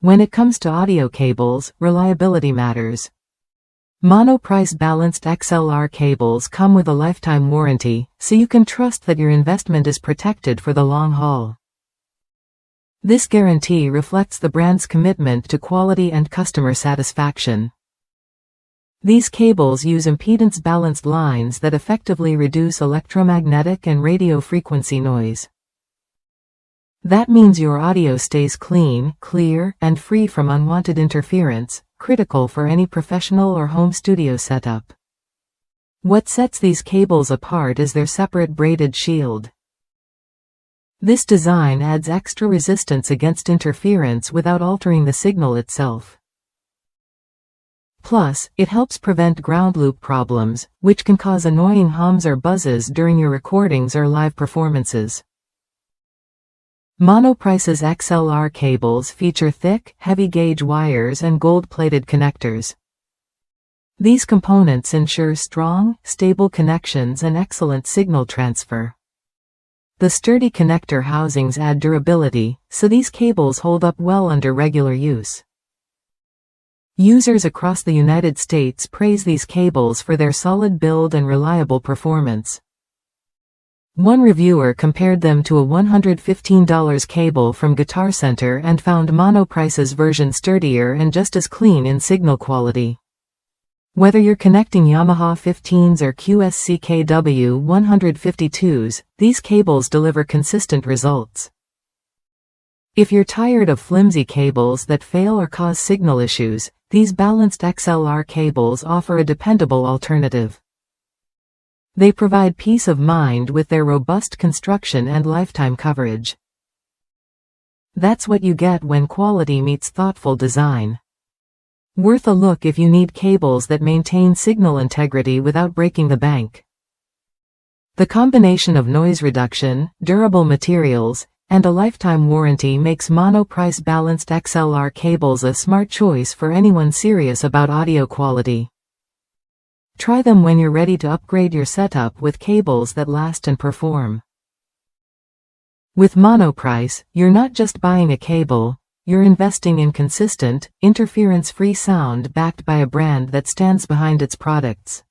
When it comes to audio cables, reliability matters. Monoprice Balanced XLR cables come with a lifetime warranty, so you can trust that your investment is protected for the long haul. This guarantee reflects the brand's commitment to quality and customer satisfaction. These cables use impedance-balanced lines that effectively reduce electromagnetic and radio frequency noise. That means your audio stays clean, clear, and free from unwanted interference, critical for any professional or home studio setup. What sets these cables apart is their separate braided shield. This design adds extra resistance against interference without altering the signal itself. Plus, it helps prevent ground loop problems, which can cause annoying hums or buzzes during your recordings or live performances. Monoprice's XLR cables feature thick, heavy-gauge wires and gold-plated connectors. These components ensure strong, stable connections and excellent signal transfer. The sturdy connector housings add durability, so these cables hold up well under regular use. Users across the United States praise these cables for their solid build and reliable performance. One reviewer compared them to a $115 cable from Guitar Center and found Monoprice's version sturdier and just as clean in signal quality. Whether you're connecting Yamaha 15s or QSCKW 152s, these cables deliver consistent results. If you're tired of flimsy cables that fail or cause signal issues, these balanced XLR cables offer a dependable alternative. They provide peace of mind with their robust construction and lifetime coverage. That's what you get when quality meets thoughtful design. Worth a look if you need cables that maintain signal integrity without breaking the bank. The combination of noise reduction, durable materials, and a lifetime warranty makes Monoprice Balanced XLR cables a smart choice for anyone serious about audio quality. Try them when you're ready to upgrade your setup with cables that last and perform. With Monoprice, you're not just buying a cable, you're investing in consistent, interference-free sound backed by a brand that stands behind its products.